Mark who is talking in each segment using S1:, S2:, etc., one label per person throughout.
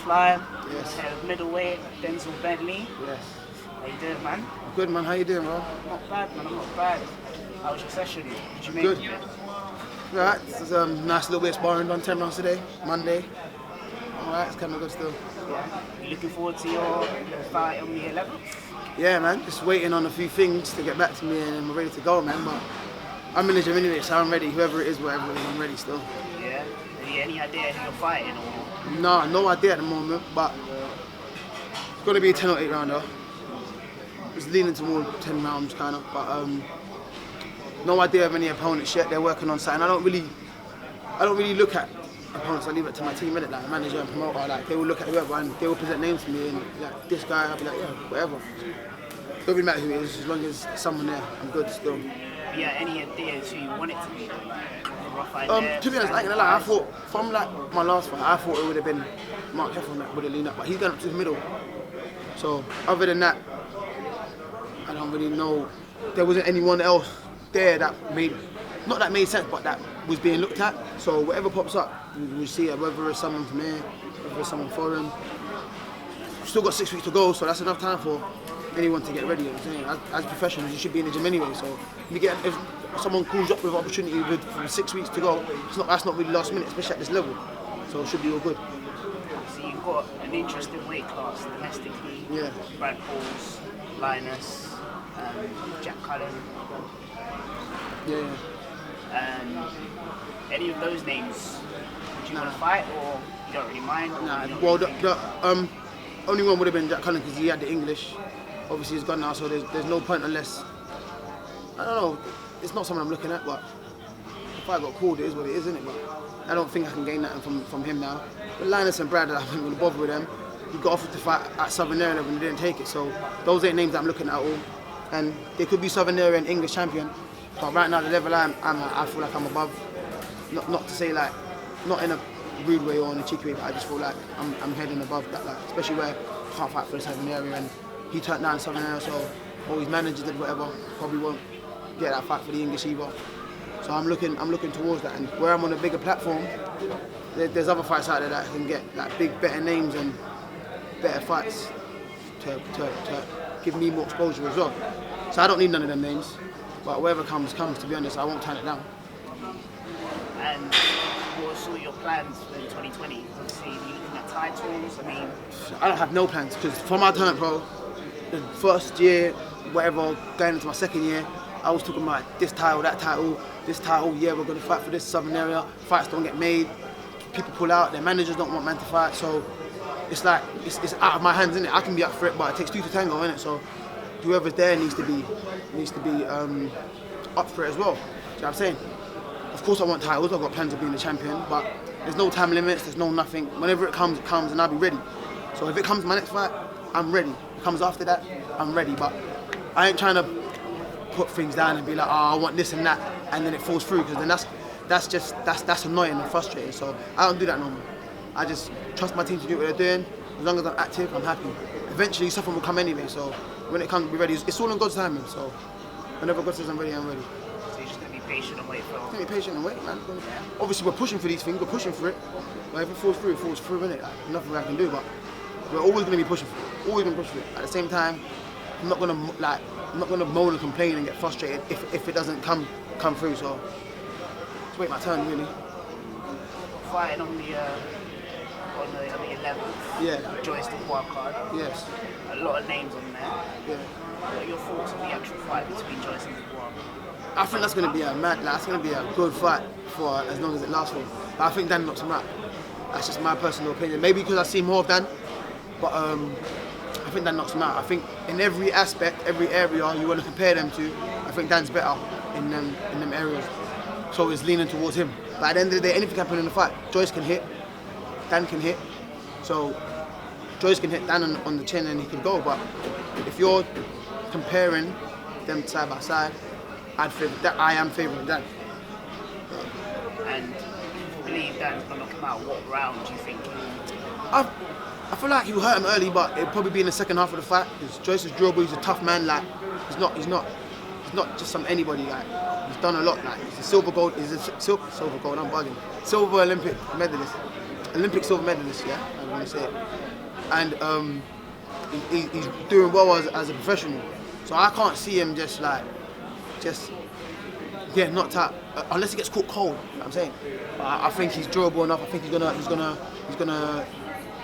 S1: Fly.
S2: Yes.
S1: Middleweight, Denzel Bentley.
S2: Yes.
S1: How you doing, man?
S2: Good, man. How you doing, bro?
S1: Not bad, man. I'm not bad. How was your session? Did you make
S2: Good.
S1: it?
S2: Right. It's a nice little bit of sparring. Done 10 rounds today, Monday. Alright, it's kind of good still.
S1: Yeah. You looking forward to your fight on the 11th?
S2: Yeah, man. Just waiting on a few things to get back to me and I'm ready to go, man. But I'm in the gym anyway, so I'm ready. Whoever it is, whatever it is, I'm ready still.
S1: Yeah. Any idea who you're fighting or?
S2: Nah, no idea at the moment, but it's going to be a 10 or 8 rounder. It's leaning towards 10 rounds, kind of, but no idea of any opponents yet. They're working on something. I don't really look at opponents. I leave it to my team, innit? Like manager and promoter. Like they will look at whoever and they will present names to me and like this guy. I'll be like, yeah, whatever. Don't really matter who it is, as long as there's someone there. I'm good still.
S1: Yeah. Any ideas who you want it to be? A rough idea.
S2: To be honest, like, I thought from like my last fight, I thought it would have been Mark Heffron that would have leaned up, but he's gone up to the middle. So other than that, I don't really know. There wasn't anyone else there that made sense, but that was being looked at. So whatever pops up, we'll see it, whether it's someone from here, whether it's someone foreign. We've still got 6 weeks to go, so that's enough time for anyone to get ready. You know what I'm saying? As professionals, you should be in the gym anyway. So if someone calls you up with an opportunity with 6 weeks to go, that's not really last minute, especially at this level. So it should be all good.
S1: So you've got an interesting weight class domestically.
S2: Yeah.
S1: Brad Pauls, Linus, Jack Cullen.
S2: Yeah.
S1: Any of those names, do you want to fight or you don't really mind?
S2: Well, the only one would have been Jack Cullen because he had the English. Obviously, he's gone now, so there's no point unless, I don't know, it's not something I'm looking at, but if I got called, it is what it is, isn't it? But I don't think I can gain that from him now. But Linus and Brad, I'm not going to bother with them. He got offered to fight at Southern Area and they didn't take it, so those ain't names that I'm looking at all. And they could be Southern Area and English champion, but right now the level I feel like I'm above. Not to say like, not in a rude way or in a cheeky way, but I just feel like I'm heading above that, like, especially where I can't fight for the Southern Area and he turned down the Southern Area, so all his managers did whatever, probably won't get that fight for the English either. So I'm looking towards that, and where I'm on a bigger platform, there's other fights out there that can get like big, better names and better fights to give me more exposure as well. So I don't need none of them names, but whatever comes, to be honest, I won't turn it down.
S1: And what's all your plans for 2020? Obviously, you're looking at titles. I mean,
S2: I don't have no plans because from my turn pro, the first year, whatever, going into my second year, I was talking about this title, that title, this title. Yeah, we're going to fight for this Southern Area. Fights don't get made. People pull out. Their managers don't want man to fight. So it's like it's out of my hands, isn't it? I can be up for it, but it takes two to tango, innit? So whoever's there needs to be up for it as well. Do you know what I'm saying? Of course, I want titles. I've got plans of being the champion, but there's no time limits. There's no nothing. Whenever it comes, and I'll be ready. So if it comes my next fight, I'm ready. If it comes after that, I'm ready. But I ain't trying to put things down and be like, oh, I want this and that, and then it falls through, because then that's annoying and frustrating. So I don't do that no more. I just trust my team to do what they're doing. As long as I'm active, I'm happy. Eventually, something will come anyway. So when it comes, be ready. It's all in God's timing. So whenever God says I'm ready, I'm ready.
S1: So you're just gonna be patient and wait for.
S2: Be patient and wait, man. Obviously, we're pushing for these things. We're pushing for it. But if it falls through, innit? Like, nothing I can do. But we're always gonna be pushing for it. Always gonna push for it. At the same time, I'm not gonna moan and complain and get frustrated if it doesn't come through. So just wait my turn, really.
S1: Fighting on the 11th.
S2: Yeah.
S1: Joyce Dubois card.
S2: Yes.
S1: A lot of names on there.
S2: Yeah.
S1: What are your thoughts on the actual fight between Joyce and Dubois?
S2: I think that's going to be that's going to be a good fight for as long as it lasts for. But I think Dan knocks him out. That's just my personal opinion. Maybe because I see more of Dan, but I think Dan knocks him out. I think in every aspect, every area you want to compare them to, I think Dan's better in them areas. So it's leaning towards him. But at the end of the day, anything can happen in the fight. Joyce can hit, Dan can hit. So Joyce can hit Dan on the chin and he can go. But if you're comparing them side by side, I am favouring Dan.
S1: And if you believe Dan's gonna knock him out, what round do you think?
S2: I feel like he'll hurt him early, but it'll probably be in the second half of the fight. Because Joyce is durable. He's a tough man. Like he's not just some anybody. Like he's done a lot. Like he's a silver gold. I'm bugging. Silver Olympic medalist. Olympic silver medalist, yeah, I'm gonna say it. And he's doing well as a professional. So I can't see him just getting knocked out unless he gets caught cold. You know what I'm saying? I think he's durable enough. I think he's gonna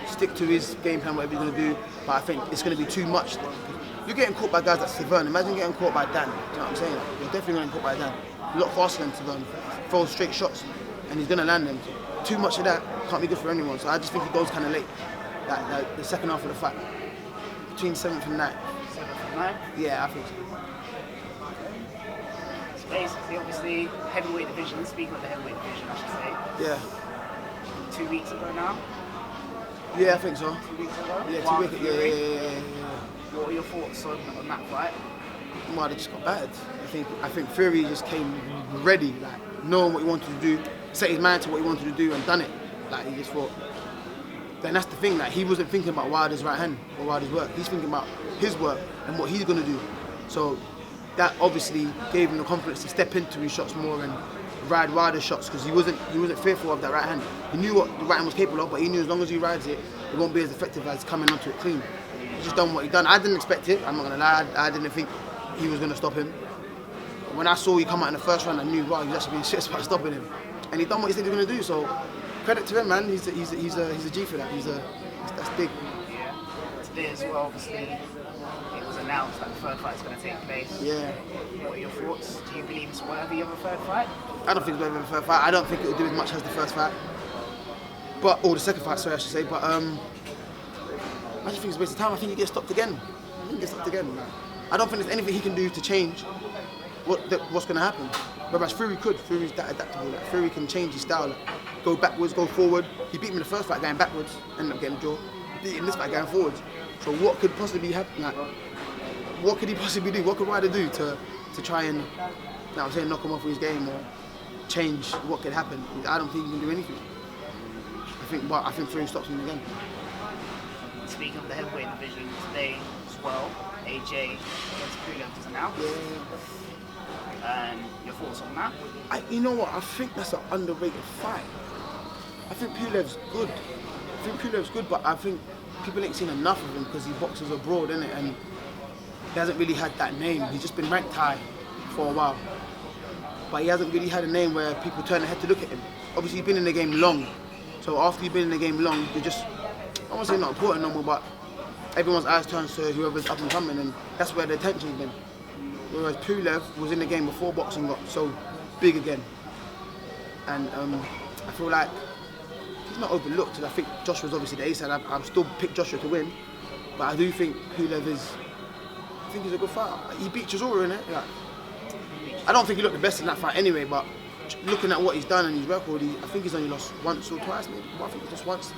S2: stick to his game plan, whatever he's gonna do. But I think it's gonna be too much. You're getting caught by guys like Severn. Imagine getting caught by Dan. Do you know what I'm saying? You're definitely getting caught by Dan. A lot faster than Severn. Throws straight shots, and he's gonna land them. Too much of that can't be good for anyone. So I just think he goes kind of late, like the second half of the fight, between 7th and 9th.
S1: 7th and 9th?
S2: Yeah, I think so.
S1: So basically, obviously, heavyweight division. Speaking of the heavyweight division, I should say.
S2: Yeah.
S1: 2 weeks ago now.
S2: Yeah, I think so.
S1: 2 weeks ago.
S2: Yeah, 2 weeks. Yeah.
S1: What are your thoughts on that fight?
S2: Well, they just got battered. I think Fury just came ready, like knowing what he wanted to do, set his mind to what he wanted to do, and done it. Like he just thought. Then that's the thing. Like he wasn't thinking about Wilder's right hand or Wilder's work. He's thinking about his work and what he's gonna do. So that obviously gave him the confidence to step into his shots more and ride Wilder's shots because he wasn't fearful of that right hand. He knew what the right hand was capable of, but he knew as long as he rides it, it won't be as effective as coming onto it clean. He's just done what he done. I didn't expect it. I'm not gonna lie. I didn't think he was gonna stop him. When I saw he come out in the first round, I knew, wow, he was actually being serious about stopping him. And he done what he said he was going to do, so credit to him, man. He's a G for that. That's big.
S1: Yeah. Today as well, obviously, it was announced that the third fight's going to take place.
S2: Yeah.
S1: What are your thoughts? Do you believe it's worthy of a third fight?
S2: I don't think it's worthy of a third fight. I don't think it will do as much as the first fight. Or the second fight, sorry, I should say. But I just think it's a waste of time. I think he gets stopped again. I don't think there's anything he can do to change what's going to happen. Whereas Fury could. Fury's that adaptable. Like, Fury can change his style. Like, go backwards, go forward. He beat me in the first fight going backwards, ended up getting a draw. He beat him in this fight going forwards. So what could possibly happen? Like, what could he possibly do? What could Wilder do to try and, knock him off with his game or change what could happen? I don't think he can do anything. I think Fury stops him again.
S1: Speaking of the heavyweight division, today as well, AJ against Pulev was announced. And your thoughts on that?
S2: You know what? I think that's an underrated fight. I think Pulev's good. But I think people ain't seen enough of him because he boxes abroad, innit? And he hasn't really had that name. He's just been ranked high for a while. But he hasn't really had a name where people turn their head to look at him. Obviously, he's been in the game long. So after you've been in the game long, you're just, I won't say not important no more, but everyone's eyes turn to whoever's up and coming, and that's where the attention's been. Whereas Pulev was in the game before boxing got so big again. And I feel like he's not overlooked. And I think Joshua's obviously the ace, and I've still picked Joshua to win. But I do think Pulev I think he's a good fighter. He beat Chisora in it. Like, I don't think he looked the best in that fight anyway, but looking at what he's done and his record, I think he's only lost once or twice maybe. But I think just once.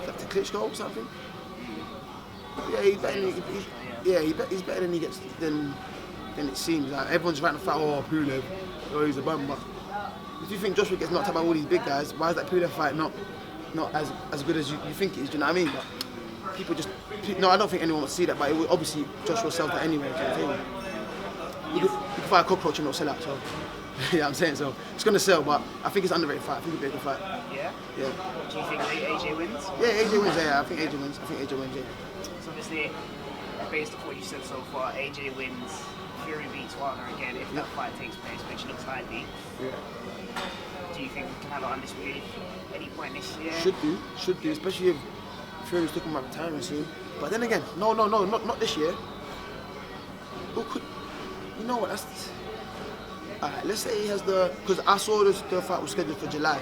S2: Like to Klitschko or something. Yeah, he's better than he gets than it seems. Like everyone's trying to fight, Pulev, he's a bum. But if you think Joshua gets knocked out by all these big guys, why is that Pulev fight not as good as you think it is? Do you know what I mean? But people just I don't think anyone would see that. But obviously Joshua sells that anyway. Do you know what I'm saying? You can fight a cockroach and not sell out. So yeah, I'm saying so. It's gonna sell, but I think it's an underrated fight. I think it'll be a good fight.
S1: Yeah.
S2: Yeah.
S1: Do you think AJ wins?
S2: Yeah, AJ wins. Yeah, I think AJ wins. Yeah.
S1: So obviously, based on what you said so far, AJ wins. Fury beats Wilder again if that fight takes place, which looks likely.
S2: Yeah.
S1: Do you think we can have an undisputed at any point this year?
S2: Should do, especially if Fury's talking about retiring soon. But then again, no, not this year. Who could? You know what? That's. Alright, let's say he has because I saw the fight was scheduled for July.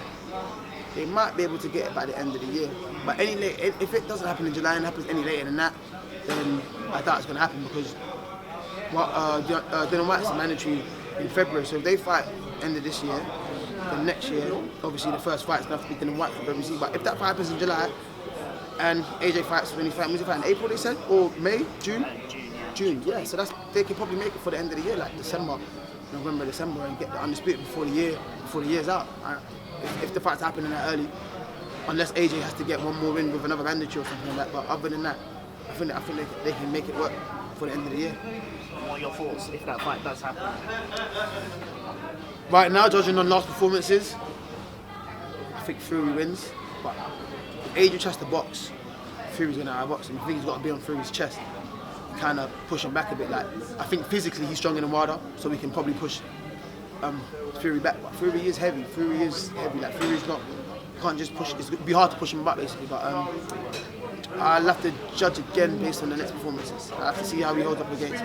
S2: They might be able to get it by the end of the year. But if it doesn't happen in July and happens any later than that, then I doubt it's going to happen because Dylan White's mandatory in February. So if they fight end of this year, then next year, obviously the first fight's going to have to be Dylan White for WC. But if that fight happens in July and AJ fights when he fight in April, they said, or May, June? June, yeah. So they could probably make it for the end of the year, like November, December, and get the undisputed before the year's out. If the fight's happening that early, unless AJ has to get one more win with another mandatory or something like that. But other than that, I think they can make it work for the end of the year.
S1: What are your thoughts if that fight does happen?
S2: Right now, judging on last performances, I think Fury wins. But Adrian has to box, Fury's gonna outbox him. I think he's got to be on Fury's chest, kind of push him back a bit. Like I think physically he's stronger than Wilder, so we can probably push Fury back. But Fury is heavy. Like Fury's not. Can't just push. It'd be hard to push him back basically. But I'll have to judge again based on the next performances. I have to see how he holds up against.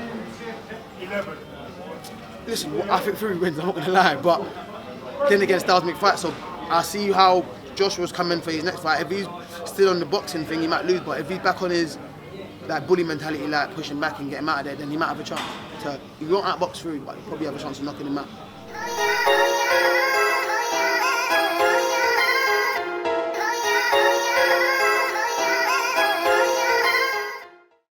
S2: Listen, I think Fury wins. I'm not gonna lie, but then again, styles make fights. So I'll see how Joshua's coming for his next fight. If he's still on the boxing thing, he might lose. But if he's back on his like bully mentality, like pushing back and get him out of there, then he might have a chance. He won't outbox Fury, but he'll probably have a chance of knocking him out.